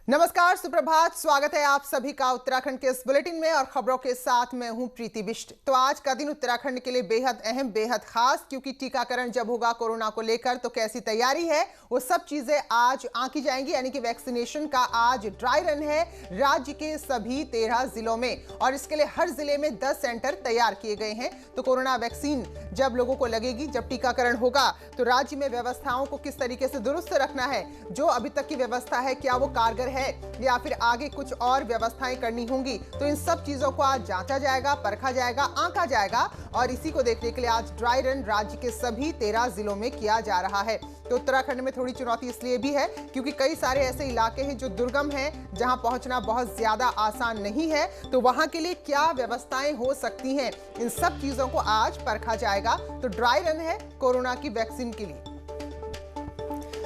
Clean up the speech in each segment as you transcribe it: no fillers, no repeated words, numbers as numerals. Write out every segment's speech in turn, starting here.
नमस्कार, सुप्रभात। स्वागत है आप सभी का उत्तराखंड के इस बुलेटिन में और खबरों के साथ मैं हूं प्रीति बिष्ट। तो आज का दिन उत्तराखंड के लिए बेहद अहम, बेहद खास, क्योंकि टीकाकरण जब होगा कोरोना को लेकर तो कैसी तैयारी है वो सब चीजें आज आंकी जाएंगी। यानी कि वैक्सीनेशन का आज ड्राई रन है राज्य के सभी 13 जिलों में और इसके लिए हर जिले में 10 सेंटर तैयार किए गए हैं। तो कोरोना वैक्सीन जब लोगों को लगेगी, जब टीकाकरण होगा, तो राज्य में व्यवस्थाओं को किस तरीके से दुरुस्त रखना है, जो अभी तक की व्यवस्था है क्या वो कारगर है या फिर आगे कुछ और व्यवस्थाएं करनी होंगी, तो इन सब चीजों को आज जांचा जाएगा, परखा जाएगा, आंका जाएगा। और इसी को देखने के लिए आज ड्राई रन राज्य के सभी 13 जिलों में किया जा रहा है। तो उत्तराखंड में थोड़ी चुनौती इसलिए भी है क्योंकि कई सारे ऐसे इलाके हैं जो दुर्गम हैं, जहां पहुंचना बहुत ज्यादा आसान नहीं है। तो वहां के लिए क्या व्यवस्थाएं हो सकती हैं, इन सब चीजों को आज परखा जाएगा। तो ड्राई रन है कोरोना की वैक्सीन के लिए।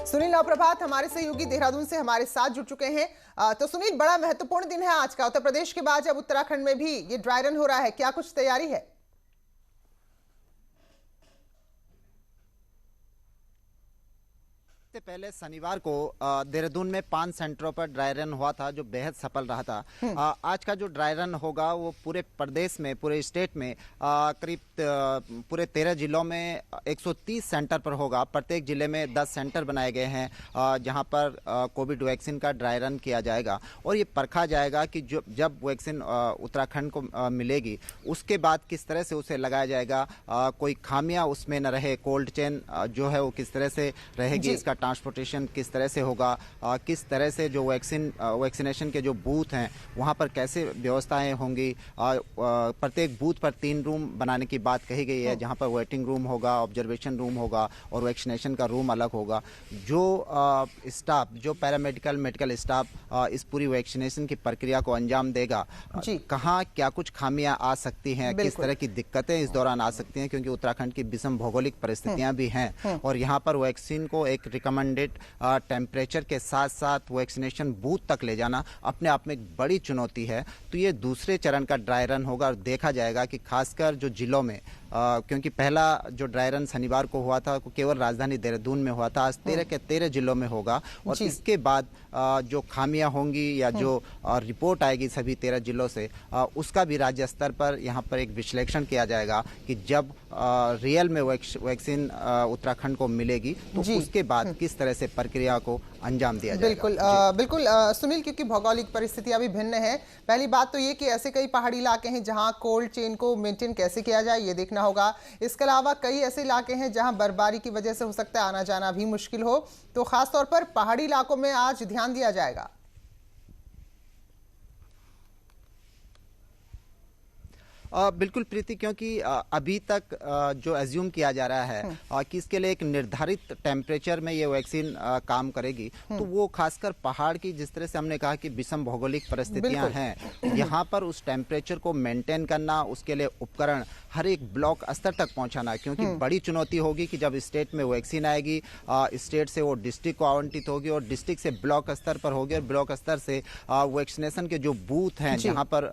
सुनील नवप्रभात हमारे सहयोगी देहरादून से हमारे साथ जुड़ चुके हैं। तो सुनील, बड़ा महत्वपूर्ण दिन है आज का। उत्तर प्रदेश के बाद जब उत्तराखंड में भी ये ड्राई रन हो रहा है, क्या कुछ तैयारी है? से पहले शनिवार को देहरादून में 5 सेंटरों पर ड्राई रन हुआ था, जो बेहद सफल रहा था। आज का जो ड्राई रन होगा वो पूरे प्रदेश में, पूरे स्टेट में करीब पूरे 13 जिलों में 130 सेंटर पर होगा। प्रत्येक जिले में 10 सेंटर बनाए गए हैं जहां पर कोविड वैक्सीन का ड्राई रन किया जाएगा और ये परखा जाएगा कि जब वैक्सीन उत्तराखंड को मिलेगी उसके बाद किस तरह से उसे लगाया जाएगा, कोई खामियां उसमें न रहे, कोल्ड चेन जो है वो किस तरह से रहेगी, इसका ट्रांसपोर्टेशन किस तरह से होगा, किस तरह से जो वैक्सीनेशन के जो बूथ हैं वहां पर कैसे व्यवस्थाएं होंगी। प्रत्येक बूथ पर 3 रूम बनाने की बात कही गई है, जहां पर वेटिंग रूम होगा, ऑब्जर्वेशन रूम होगा और वैक्सीनेशन का रूम अलग होगा। जो स्टाफ, जो पैरामेडिकल मेडिकल स्टाफ इस पूरी वैक्सीनेशन की प्रक्रिया को अंजाम देगा, कहाँ क्या कुछ खामियां आ सकती हैं, किस तरह की दिक्कतें इस दौरान आ सकती हैं, क्योंकि उत्तराखंड की विषम भौगोलिक परिस्थितियां भी हैं और यहाँ पर वैक्सीन को एक रिकमेंडेड टेम्परेचर के साथ साथ वैक्सीनेशन बूथ तक ले जाना अपने आप में एक बड़ी चुनौती है। तो ये दूसरे चरण का ड्राई रन होगा और देखा जाएगा कि खासकर जो जिलों में, क्योंकि पहला जो ड्राई रन शनिवार को हुआ था वो केवल राजधानी देहरादून में हुआ था, आज 13 के 13 जिलों में होगा और इसके बाद जो खामियां होंगी या जो रिपोर्ट आएगी सभी 13 जिलों से, उसका भी राज्य स्तर पर यहाँ पर एक विश्लेषण किया जाएगा कि जब रियल में वैक्सीन उत्तराखंड को मिलेगी तो उसके बाद किस तरह से प्रक्रिया को अंजाम दिया जाएगा। बिल्कुल बिल्कुल सुनील, क्योंकि भौगोलिक परिस्थितियां भी भिन्न है। पहली बात तो ये कि ऐसे कई पहाड़ी इलाके हैं जहां कोल्ड चेन को मेंटेन कैसे किया जाए ये देखना होगा। इसके अलावा कई ऐसे इलाके हैं जहां बर्फबारी की वजह से हो सकता है आना जाना भी मुश्किल हो, तो खासतौर पर पहाड़ी इलाकों में आज ध्यान दिया जाएगा। बिल्कुल प्रीति, क्योंकि अभी तक जो एज्यूम किया जा रहा है कि इसके लिए एक निर्धारित टेम्परेचर में ये वैक्सीन काम करेगी, तो वो खासकर पहाड़ की, जिस तरह से हमने कहा कि विषम भौगोलिक परिस्थितियां हैं, यहाँ पर उस टेम्परेचर को मेंटेन करना, उसके लिए उपकरण हर एक ब्लॉक स्तर तक पहुँचाना, क्योंकि बड़ी चुनौती होगी कि जब स्टेट में वैक्सीन आएगी, स्टेट से वो डिस्ट्रिक्ट को आवंटित होगी और डिस्ट्रिक्ट से ब्लॉक स्तर पर होगी और ब्लॉक स्तर से वैक्सीनेशन के जो बूथ हैं जहाँ पर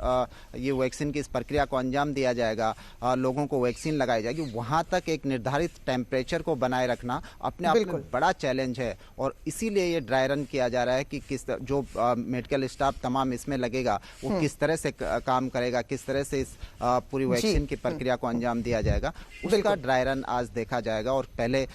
ये वैक्सीन की इस प्रक्रिया को अंजाम दिया जाएगा, लोगों को वैक्सीन लगाई जाएगी, वहां तक एक निर्धारित टेम्परेचर को बनाए रखना अपने आप में बड़ा चैलेंज है। और इसीलिए ये ड्राई रन किया जा रहा है कि किस जो मेडिकल स्टाफ तमाम इसमें लगेगा वो किस तरह से काम करेगा, किस तरह से इस पूरी वैक्सीन की प्रक्रिया को अंजाम दिया जाएगा, उसका ड्राई रन आज देखा जाएगा। और पहले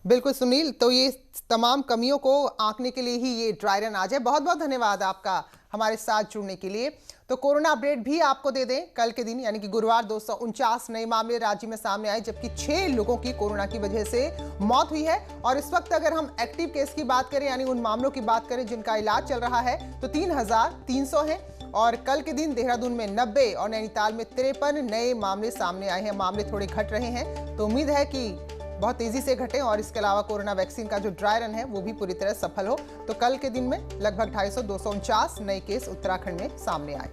बिल्कुल सुनील, तो ये तमाम कमियों को आंकने के लिए ही ये ड्राई रन आज है। बहुत बहुत धन्यवाद आपका हमारे साथ जुड़ने के लिए। तो कोरोना अपडेट भी आपको दे दें, कल के दिन यानी कि गुरुवार 249 नए मामले राज्य में सामने आए, जबकि 6 लोगों की कोरोना की वजह से मौत हुई है। और इस वक्त अगर हम एक्टिव केस की बात करें, यानी उन मामलों की बात करें जिनका इलाज चल रहा है, तो 3300 है। और कल के दिन देहरादून में 90 और नैनीताल में 53 नए मामले सामने आए हैं। मामले थोड़े घट रहे हैं, तो उम्मीद है कि बहुत तेजी से घटे और इसके अलावा कोरोना वैक्सीन का जो ड्राई रन है वो भी पूरी तरह सफल हो। तो कल के दिन में लगभग 249 नए केस उत्तराखंड में सामने आए।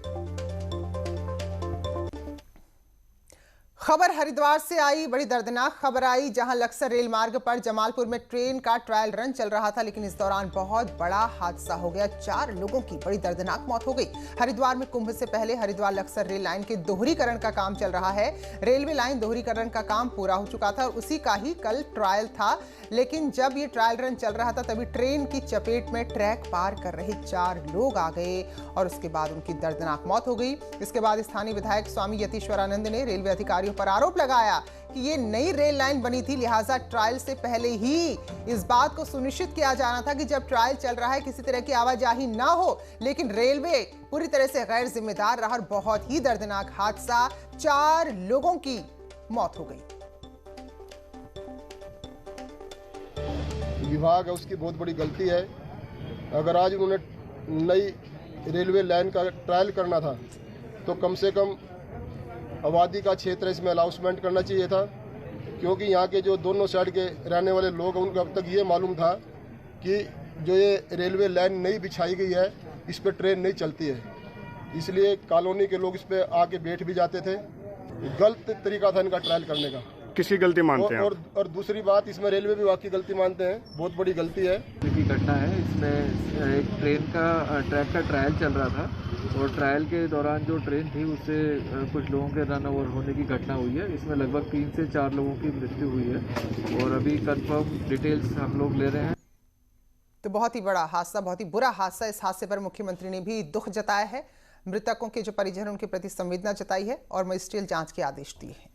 खबर हरिद्वार से आई, बड़ी दर्दनाक खबर आई, जहां लक्सर रेल मार्ग पर जमालपुर में ट्रेन का ट्रायल रन चल रहा था, लेकिन इस दौरान बहुत बड़ा हादसा हो गया। 4 लोगों की बड़ी दर्दनाक मौत हो गई। हरिद्वार में कुंभ से पहले हरिद्वार लक्सर रेल लाइन के दोहरीकरण का काम चल रहा है। रेलवे लाइन दोहरीकरण का काम पूरा हो चुका था और उसी का ही कल ट्रायल था, लेकिन जब ये ट्रायल रन चल रहा था तभी ट्रेन की चपेट में ट्रैक पार कर रहे 4 लोग आ गए और उसके बाद उनकी दर्दनाक मौत हो गई। इसके बाद स्थानीय विधायक स्वामी यतीश्वरानंद ने रेलवे अधिकारियों पर आरोप लगाया कि ये नई रेल लाइन बनी थी, लिहाजा ट्रायल से पहले ही इस बात को सुनिश्चित किया जाना था कि जब ट्रायल चल रहा है किसी तरह की आवाजाही ना हो, लेकिन रेलवे पूरी तरह से गैर जिम्मेदार रहा और बहुत ही दर्दनाक हादसा, 4 लोगों की मौत हो गई। विभाग है उसकी बहुत बड़ी गलती है। अगर आज उन्होंने नई रेलवे लाइन का ट्रायल करना था तो कम से कम आबादी का क्षेत्र इसमें अलाउंसमेंट करना चाहिए था, क्योंकि यहाँ के जो दोनों साइड के रहने वाले लोग हैं उनको अब तक ये मालूम था कि जो ये रेलवे लाइन नई बिछाई गई है इस पर ट्रेन नहीं चलती है, इसलिए कॉलोनी के लोग इस पर आके बैठ भी जाते थे। गलत तरीका था इनका ट्रायल करने का। किसकी गलती मानते हैं और दूसरी बात, इसमें रेलवे विभाग की गलती मानते हैं, बहुत बड़ी गलती है। की घटना है, इसमें एक ट्रेन का ट्रैक का ट्रायल चल रहा था और ट्रायल के दौरान जो ट्रेन थी उससे कुछ लोगों के रन ओवर होने की घटना हुई है। इसमें लगभग 3 से 4 लोगों की मृत्यु हुई है और अभी कंफर्म डिटेल्स हम लोग ले रहे हैं। तो बहुत ही बड़ा हादसा, बहुत ही बुरा हादसा। इस हादसे पर मुख्यमंत्री ने भी दुख जताया है, मृतकों के जो परिजन उनके प्रति संवेदना जताई है और मजिस्ट्रियल जांच के आदेश दिए हैं।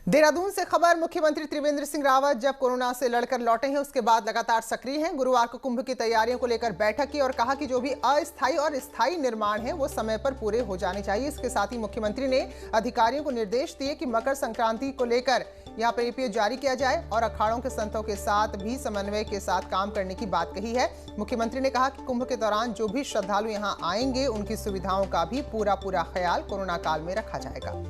देहरादून से खबर, मुख्यमंत्री त्रिवेंद्र सिंह रावत जब कोरोना से लड़कर लौटे हैं उसके बाद लगातार सक्रिय हैं। गुरुवार को कुंभ की तैयारियों को लेकर बैठक की और कहा कि जो भी अस्थायी और स्थायी निर्माण है वो समय पर पूरे हो जाने चाहिए। इसके साथ ही मुख्यमंत्री ने अधिकारियों को निर्देश दिए कि मकर संक्रांति को लेकर यहाँ पर एपीओ जारी किया जाए और अखाड़ों के संतों के साथ भी समन्वय के साथ काम करने की बात कही है। मुख्यमंत्री ने कहा कि कुंभ के दौरान जो भी श्रद्धालु यहाँ आएंगे उनकी सुविधाओं का भी पूरा ख्याल कोरोना काल में रखा जाएगा।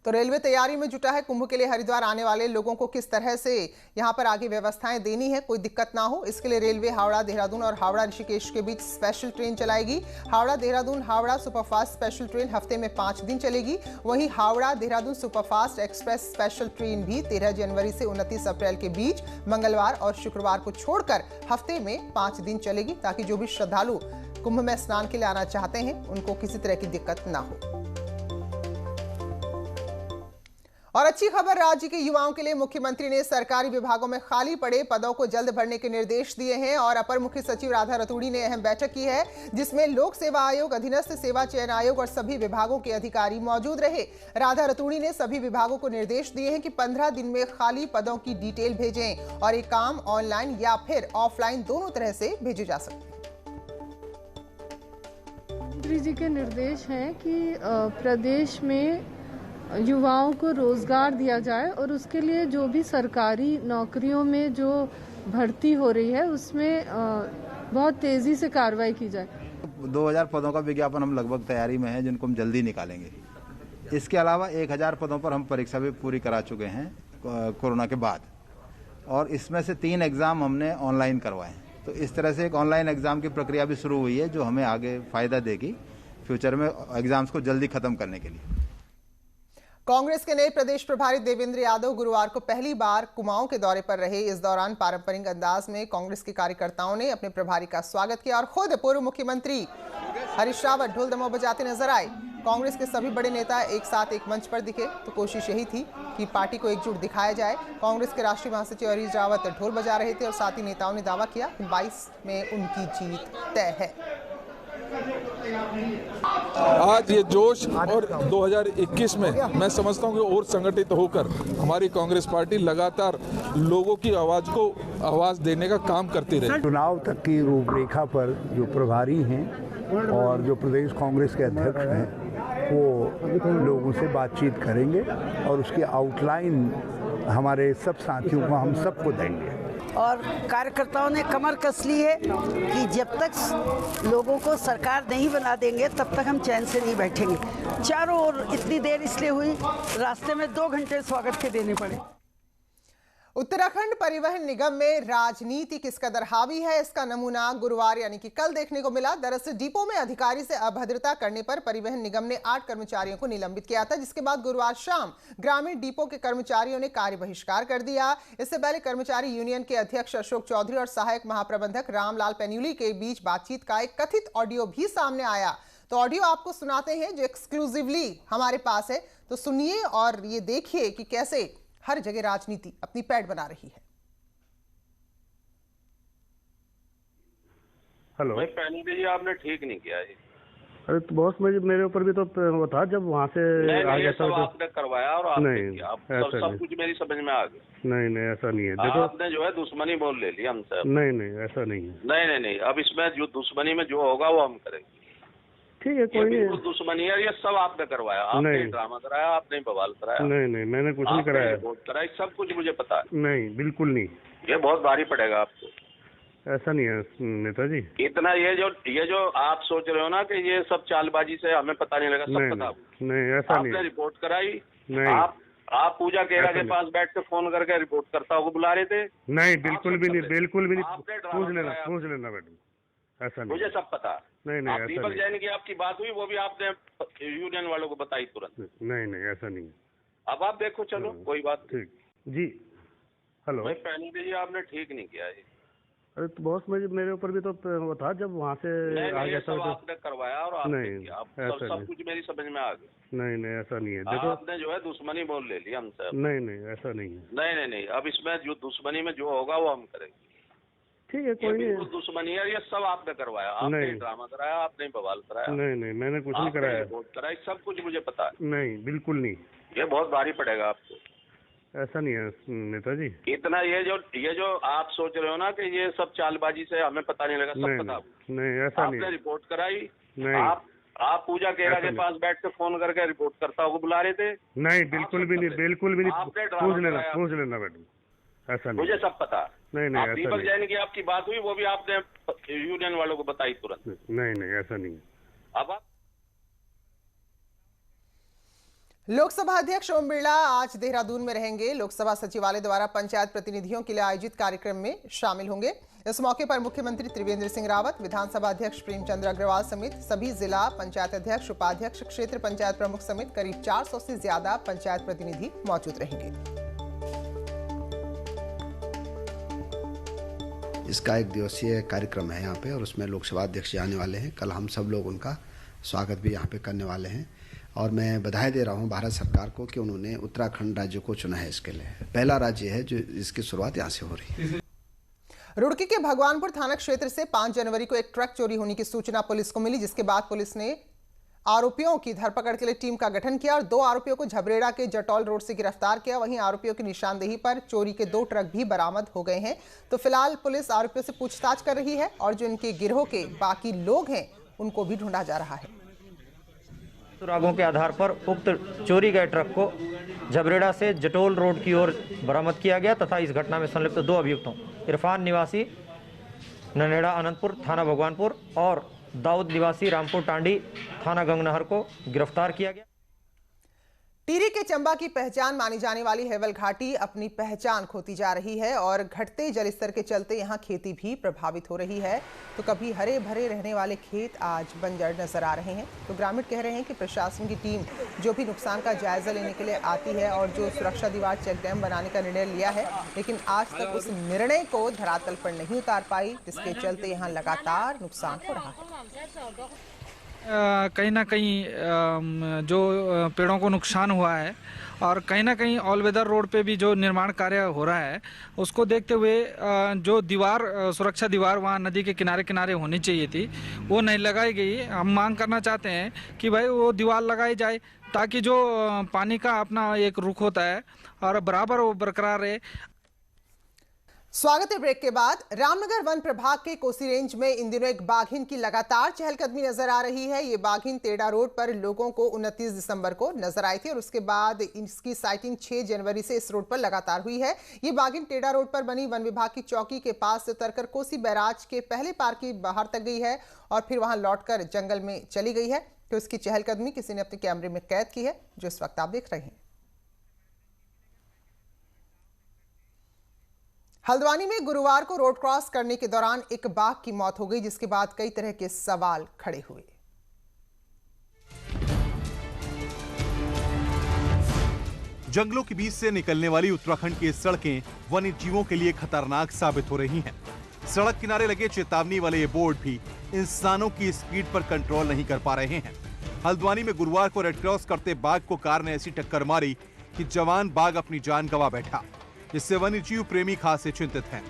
तो रेलवे तैयारी में जुटा है। कुंभ के लिए हरिद्वार आने वाले लोगों को किस तरह से यहां पर आगे व्यवस्थाएं देनी है, कोई दिक्कत ना हो, इसके लिए रेलवे हावड़ा देहरादून और हावड़ा ऋषिकेश के बीच स्पेशल ट्रेन चलाएगी। Howrah Dehradun Howrah superfast special train हफ्ते में 5 दिन चलेगी। वहीं Howrah Dehradun superfast express special train भी 13 जनवरी से 29 अप्रैल के बीच मंगलवार और शुक्रवार को छोड़कर हफ्ते में 5 दिन चलेगी, ताकि जो भी श्रद्धालु कुंभ में स्नान के लिए आना चाहते हैं उनको किसी तरह की दिक्कत ना हो। और अच्छी खबर, राज्य के युवाओं के लिए मुख्यमंत्री ने सरकारी विभागों में खाली पड़े पदों को जल्द भरने के निर्देश दिए हैं और अपर मुख्य सचिव राधा रतूड़ी ने अहम बैठक की है, जिसमें लोक सेवा आयोग, अधीनस्थ सेवा चयन आयोग और सभी विभागों के अधिकारी मौजूद रहे। राधा रतूड़ी ने सभी विभागों को निर्देश दिए हैं कि 15 दिन में खाली पदों की डिटेल भेजें और ये काम ऑनलाइन या फिर ऑफलाइन दोनों तरह से भेजे जा सकते हैं। मंत्री जी के निर्देश हैं कि प्रदेश में युवाओं को रोजगार दिया जाए और उसके लिए जो भी सरकारी नौकरियों में जो भर्ती हो रही है उसमें बहुत तेजी से कार्रवाई की जाए। 2000 पदों का विज्ञापन हम लगभग तैयारी में है, जिनको हम जल्दी निकालेंगे। इसके अलावा 1000 पदों पर हम परीक्षा भी पूरी करा चुके हैं कोरोना के बाद, और इसमें से 3 एग्ज़ाम हमने ऑनलाइन करवाए हैं। तो इस तरह से एक ऑनलाइन एग्ज़ाम की प्रक्रिया भी शुरू हुई है, जो हमें आगे फ़ायदा देगी फ्यूचर में एग्ज़ाम्स को जल्दी ख़त्म करने के लिए। कांग्रेस के नए प्रदेश प्रभारी देवेंद्र यादव गुरुवार को पहली बार कुमाऊं के दौरे पर रहे। इस दौरान पारंपरिक अंदाज में कांग्रेस के कार्यकर्ताओं ने अपने प्रभारी का स्वागत किया और खुद पूर्व मुख्यमंत्री हरीश रावत ढोल दमाऊ बजाते नजर आए। कांग्रेस के सभी बड़े नेता एक साथ एक मंच पर दिखे, तो कोशिश यही थी कि पार्टी को एकजुट दिखाया जाए। कांग्रेस के राष्ट्रीय महासचिव हरीश रावत ढोल बजा रहे थे और साथ ही नेताओं ने दावा किया कि 22 में उनकी जीत तय है। आज ये जोश और 2021 में मैं समझता हूँ कि और संगठित होकर हमारी कांग्रेस पार्टी लगातार लोगों की आवाज को आवाज देने का काम करती रहे। चुनाव तक की रूपरेखा पर जो प्रभारी हैं और जो प्रदेश कांग्रेस के अध्यक्ष हैं वो लोगों से बातचीत करेंगे और उसकी आउटलाइन हमारे सब साथियों को हम सबको देंगे। और कार्यकर्ताओं ने कमर कस ली है कि जब तक लोगों को सरकार नहीं बना देंगे तब तक हम चैन से नहीं बैठेंगे। चारों ओर इतनी देर इसलिए हुई, रास्ते में 2 घंटे स्वागत के देने पड़े। उत्तराखंड परिवहन निगम में राजनीति किस कदर हावी है, इसका नमूना गुरुवार यानी कि कल देखने को मिला। दरअसल डिपो में अधिकारी से अभद्रता करने पर परिवहन निगम ने 8 कर्मचारियों को निलंबित किया था, जिसके बाद गुरुवार शाम ग्रामीण डिपो के कर्मचारियों ने कार्य बहिष्कार कर दिया। इससे पहले कर्मचारी यूनियन के अध्यक्ष अशोक चौधरी और सहायक महाप्रबंधक रामलाल पेन्यूली के बीच बातचीत का एक कथित ऑडियो भी सामने आया। तो ऑडियो आपको सुनाते हैं जो एक्सक्लूसिवली हमारे पास है, तो सुनिए और ये देखिए कि कैसे हर जगह राजनीति अपनी पैठ बना रही है। हेलो भाई, पहले जी आपने ठीक नहीं किया ये। अरे तो बॉस मेरे ऊपर भी तो वो था जब वहाँ से आ गया था, आपने करवाया और आपने नहीं किया। सब कुछ मेरी समझ में आ गया। नहीं ऐसा नहीं है। देखो आपने जो है दुश्मनी बोल ले ली हमसे। नहीं ऐसा नहीं है। नहीं अब इसमें जो दुश्मनी में जो होगा वो हम करेंगे। ठीक है, कोई नहीं। दुश्मनी है, ये सब आपने करवाया। आपने ड्रामा कराया, आपने बवाल कराया। नहीं मैंने कुछ नहीं कराया। रिपोर्ट कराई, सब कुछ मुझे पता है। नहीं, बिल्कुल नहीं। ये बहुत भारी पड़ेगा आपको। ऐसा नहीं है नेताजी। इतना ये जो आप सोच रहे हो ना कि ये सब चालबाजी से हमें पता नहीं लगा, सब पता। नहीं ऐसा नहीं। आपने रिपोर्ट कराई। नहीं, आप पूजा केरा के पास बैठ के फोन करके रिपोर्ट करता को बुला रहे थे। नहीं, बिल्कुल भी नहीं। पूछ लेना मैडम, ऐसा नहीं। मुझे सब पता। नहीं दीपक जैन की आपकी बात हुई, वो भी आपने यूनियन वालों को बताई तुरंत। नहीं ऐसा नहीं। अब आप देखो, चलो कोई बात ठीक जी। हेलो भाई, पहले जी आपने ठीक नहीं किया ये। अरे तो बॉस मेरे ऊपर भी तो वो था जब वहाँ से आ गया था। आपने करवाया और आपने किया। सब कुछ मेरी समझ में आ गया। नहीं ऐसा नहीं है। देखो आपने जो है दुश्मनी बोल ले ली हमसे। नहीं ऐसा नहीं है। नहीं अब इसमें जो दुश्मनी में जो होगा वो हम करेंगे। ठीक है, कोई नहीं। दुश्मनी है, ये सब आपने करवाया। आपने ड्रामा कराया, आपने बवाल कराया। नहीं मैंने कुछ नहीं कराया। रिपोर्ट कराई, सब कुछ मुझे पता है। नहीं, बिल्कुल नहीं। ये बहुत भारी पड़ेगा आपको। ऐसा नहीं है नेताजी। इतना ये जो आप सोच रहे हो ना कि ये सब चालबाजी से हमें पता नहीं लगा, सब पता। नहीं ऐसा नहीं। आपने रिपोर्ट कराई। नहीं, आप पूजा केरा के पास बैठ के फोन करके रिपोर्ट करता को बुला रहे थे। नहीं, बिल्कुल भी नहीं। पूछ लेना मैडम, ऐसा नहीं। मुझे सब पता। नहीं दीपक जैन की आपकी बात हुई, वो भी आपने यूनियन वालों को बताई तुरंत। नहीं ऐसा नहीं। अब आप लोकसभा अध्यक्ष ओम बिरला आज देहरादून में रहेंगे। लोकसभा सचिवालय द्वारा पंचायत प्रतिनिधियों के लिए आयोजित कार्यक्रम में शामिल होंगे। इस मौके पर मुख्यमंत्री त्रिवेंद्र सिंह रावत, विधानसभा अध्यक्ष प्रेमचंद्र अग्रवाल समेत सभी जिला पंचायत अध्यक्ष, उपाध्यक्ष, क्षेत्र पंचायत प्रमुख समेत करीब 400 से ज्यादा पंचायत प्रतिनिधि मौजूद रहेंगे। इसका 1 दिवसीय कार्यक्रम है यहाँ पे, और उसमें लोकसभा अध्यक्ष आने वाले हैं। कल हम सब लोग उनका स्वागत भी यहाँ पे करने वाले हैं, और मैं बधाई दे रहा हूँ भारत सरकार को कि उन्होंने उत्तराखंड राज्य को चुना है। इसके लिए पहला राज्य है जो इसकी शुरुआत यहाँ से हो रही है। रुड़की के भगवानपुर थाना क्षेत्र से 5 जनवरी को एक ट्रक चोरी होने की सूचना पुलिस को मिली, जिसके बाद पुलिस ने आरोपियों की धरपकड़ के लिए टीम का गठन किया और 2 आरोपियों को झबरेड़ा के जटौल रोड से गिरफ्तार किया। वहीं आरोपियों की निशानदेही पर चोरी के 2 ट्रक भी बरामद हो गए हैं। तो फिलहाल पुलिस आरोपियों से पूछताछ कर रही है और जो इनके गिरोह के बाकी लोग हैं उनको भी ढूंढा जा रहा है। सुरागों के आधार पर उक्त चोरी गए ट्रक को झबरेड़ा से जटोल रोड की ओर बरामद किया गया तथा इस घटना में संलिप्त 2 अभियुक्तों इरफान निवासी ननेड़ा अनंतपुर थाना भगवानपुर और दाऊद निवासी रामपुर टांडी थाना गंगनहर को गिरफ्तार किया गया। टिहरी के चंबा की पहचान मानी जाने वाली हेवल घाटी अपनी पहचान खोती जा रही है और घटते जलस्तर के चलते यहां खेती भी प्रभावित हो रही है। तो कभी हरे भरे रहने वाले खेत आज बंजर नजर आ रहे हैं। तो ग्रामीण कह रहे हैं कि प्रशासन की टीम जो भी नुकसान का जायजा लेने के लिए आती है और जो सुरक्षा दीवार चेक डैम बनाने का निर्णय लिया है, लेकिन आज तक उस निर्णय को धरातल पर नहीं उतार पाई, जिसके चलते यहाँ लगातार नुकसान हो रहा है। कहीं ना कहीं जो पेड़ों को नुकसान हुआ है और कहीं ना कहीं ऑल वेदर रोड पे भी जो निर्माण कार्य हो रहा है, उसको देखते हुए जो दीवार सुरक्षा दीवार वहाँ नदी के किनारे किनारे होनी चाहिए थी, वो नहीं लगाई गई। हम मांग करना चाहते हैं कि भाई वो दीवार लगाई जाए ताकि जो पानी का अपना एक रुख होता है और बराबर वो बरकरार रहे। स्वागत है ब्रेक के बाद। रामनगर वन प्रभाग के कोसी रेंज में इन दिनों एक बाघिन की लगातार चहलकदमी नजर आ रही है। ये बाघिन तेड़ा रोड पर लोगों को 29 दिसंबर को नजर आई थी और उसके बाद इसकी साइटिंग 6 जनवरी से इस रोड पर लगातार हुई है। ये बाघिन तेड़ा रोड पर बनी वन विभाग की चौकी के पास से उतरकर कोसी बैराज के पहले पार की बाहर तक गई है और फिर वहां लौटकर जंगल में चली गई है। तो इसकी चहलकदमी किसी ने अपने कैमरे में कैद की है, जो इस वक्त आप देख रहे हैं। हल्द्वानी में गुरुवार को रोड क्रॉस करने के दौरान एक बाघ की मौत हो गई, जिसके बाद कई तरह के सवाल खड़े हुए। जंगलों के बीच से निकलने वाली उत्तराखंड की सड़कें वन्य जीवों के लिए खतरनाक साबित हो रही हैं। सड़क किनारे लगे चेतावनी वाले ये बोर्ड भी इंसानों की स्पीड पर कंट्रोल नहीं कर पा रहे हैं। हल्द्वानी में गुरुवार को रेड क्रॉस करते बाघ को कार ने ऐसी टक्कर मारी कि जवान बाघ अपनी जान गंवा बैठा, जिससे वन्य जीव प्रेमी खासे चिंतित हैं।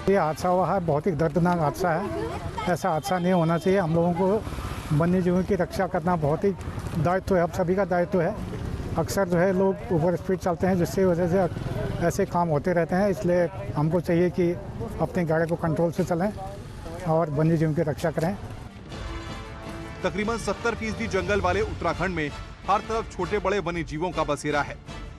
ये हादसा हुआ है, बहुत ही दर्दनाक हादसा है। ऐसा हादसा नहीं होना चाहिए। हम लोगों को वन्य जीवों की रक्षा करना बहुत ही दायित्व है, अब सभी का दायित्व है। अक्सर जो है लोग ओवर स्पीड चलते हैं, जिसकी वजह से ऐसे काम होते रहते हैं। इसलिए हमको चाहिए कि अपनी गाड़ी को कंट्रोल से चलें और वन्य जीवों की रक्षा करें। तकरीबन 70% जंगल वाले उत्तराखंड में हर तरफ छोटे बड़े वन्य जीवों का बसेरा है।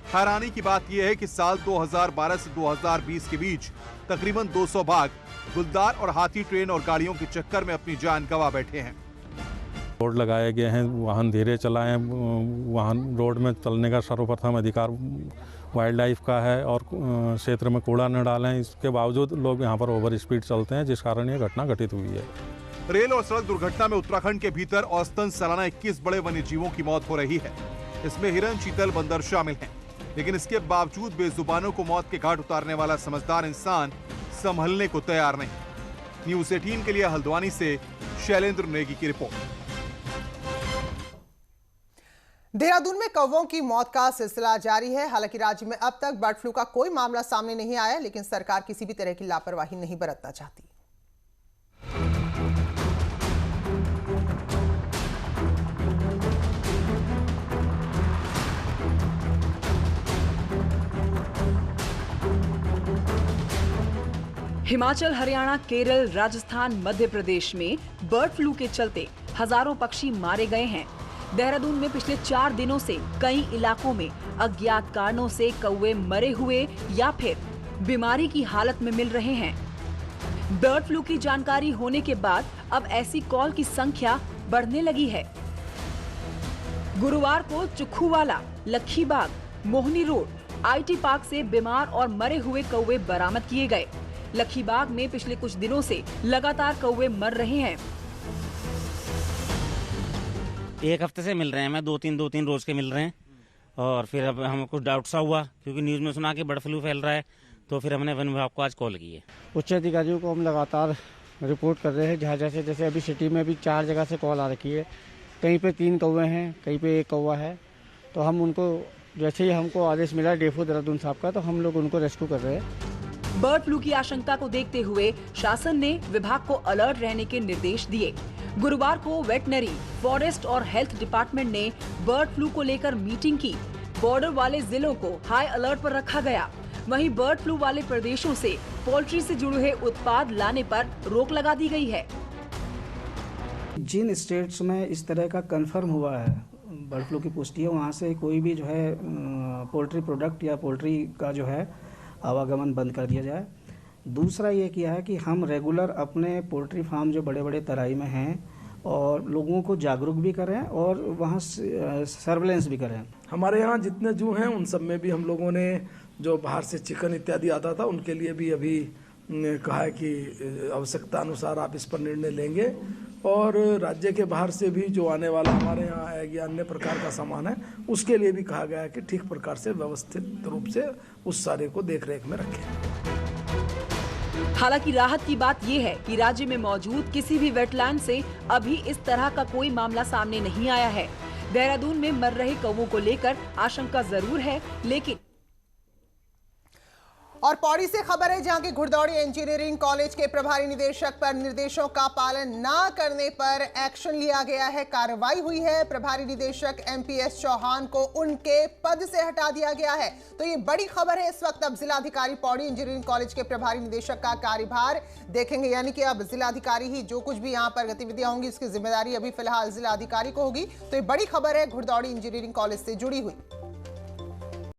हैरानी की बात यह है कि साल 2012 से 2020 के बीच तकरीबन 200 बाघ गुलदार और हाथी ट्रेन और गाड़ियों के चक्कर में अपनी जान गंवा बैठे हैं। बोर्ड लगाए गए हैं, वाहन धीरे चलाएं, वाहन रोड में चलने का सर्वप्रथम अधिकार वाइल्ड लाइफ का है और क्षेत्र में कूड़ा न डालें। इसके बावजूद लोग यहाँ पर ओवर स्पीड चलते हैं, जिस कारण ये घटना घटित हुई है। रेल और सड़क दुर्घटना में उत्तराखंड के भीतर औसतन सालाना 21 बड़े वन्य जीवों की मौत हो रही है। इसमें हिरन, चीतल, बंदर शामिल हैं। लेकिन इसके बावजूद बेजुबानों को मौत के घाट उतारने वाला समझदार इंसान संभलने को तैयार नहीं। न्यूज़ 18 के लिए हल्द्वानी से शैलेंद्र नेगी की रिपोर्ट। देहरादून में कौवों की मौत का सिलसिला जारी है। हालांकि राज्य में अब तक बर्ड फ्लू का कोई मामला सामने नहीं आया, लेकिन सरकार किसी भी तरह की लापरवाही नहीं बरतना चाहती। हिमाचल, हरियाणा, केरल, राजस्थान, मध्य प्रदेश में बर्ड फ्लू के चलते हजारों पक्षी मारे गए हैं। देहरादून में पिछले 4 दिनों से कई इलाकों में अज्ञात कारणों से कौवे मरे हुए या फिर बीमारी की हालत में मिल रहे हैं। बर्ड फ्लू की जानकारी होने के बाद अब ऐसी कॉल की संख्या बढ़ने लगी है। गुरुवार को चुखूवाला, लखीबाग, मोहनी रोड, IT पार्क से बीमार और मरे हुए कौवे बरामद किए गए। लखीबाग में पिछले कुछ दिनों से लगातार कौवे मर रहे हैं। एक हफ्ते से मिल रहे हैं, मैं दो तीन रोज के मिल रहे हैं। और फिर अब हमें कुछ डाउट सा हुआ, क्योंकि न्यूज में सुना कि बर्ड फ्लू फैल रहा है, तो फिर हमने वन विभाग को आज कॉल की है। उच्च अधिकारियों को हम लगातार रिपोर्ट कर रहे हैं। जहाँ जैसे अभी सिटी में भी 4 जगह से कॉल आ रखी है। कहीं पे 3 कौवे हैं, कहीं पे 1 कौवा है। तो हम उनको, जैसे ही हमको आदेश मिला डेफो देहरादून साहब का, तो हम लोग उनको रेस्क्यू कर रहे हैं। बर्ड फ्लू की आशंका को देखते हुए शासन ने विभाग को अलर्ट रहने के निर्देश दिए। गुरुवार को वेटनरी, फॉरेस्ट और हेल्थ डिपार्टमेंट ने बर्ड फ्लू को लेकर मीटिंग की। बॉर्डर वाले जिलों को हाई अलर्ट पर रखा गया। वहीं बर्ड फ्लू वाले प्रदेशों से पोल्ट्री से जुड़े हुए उत्पाद लाने पर रोक लगा दी गई है। जिन स्टेट्स में इस तरह का कंफर्म हुआ है, बर्ड फ्लू की पुष्टि है, वहाँ से कोई भी जो है पोल्ट्री प्रोडक्ट या पोल्ट्री का जो है आवागमन बंद कर दिया जाए। दूसरा ये किया है कि हम रेगुलर अपने पोल्ट्री फार्म जो बड़े बड़े तराई में हैं और लोगों को जागरूक भी करें और वहाँ सर्वेलेंस भी करें। हमारे यहाँ जितने जू हैं उन सब में भी हम लोगों ने जो बाहर से चिकन इत्यादि आता था उनके लिए भी अभी कहा है कि आवश्यकता अनुसार आप इस पर निर्णय लेंगे। और राज्य के बाहर से भी जो आने वाला हमारे यहाँ आएगा अन्य प्रकार का सामान है, उसके लिए भी कहा गया है कि ठीक प्रकार से व्यवस्थित रूप से उस सारे को देखरेख में रखें। हालांकि राहत की बात यह है कि राज्य में मौजूद किसी भी वेटलैंड से अभी इस तरह का कोई मामला सामने नहीं आया है। देहरादून में मर रहे कौवों को लेकर आशंका जरूर है, लेकिन और पौड़ी से खबर है जहां के घुड़दौड़ी इंजीनियरिंग कॉलेज के प्रभारी निदेशक पर निर्देशों का पालन न करने पर एक्शन लिया गया है। कार्रवाई हुई है। प्रभारी निदेशक एमपीएस चौहान को उनके पद से हटा दिया गया है। तो ये बड़ी खबर है। इस वक्त अब जिलाधिकारी पौड़ी इंजीनियरिंग कॉलेज के प्रभारी निदेशक का कार्यभार देखेंगे, यानी कि अब जिलाधिकारी ही जो कुछ भी यहां पर गतिविधियां होंगी इसकी जिम्मेदारी अभी फिलहाल जिलाधिकारी को होगी। तो ये बड़ी खबर है घुड़दौड़ी इंजीनियरिंग कॉलेज से जुड़ी हुई।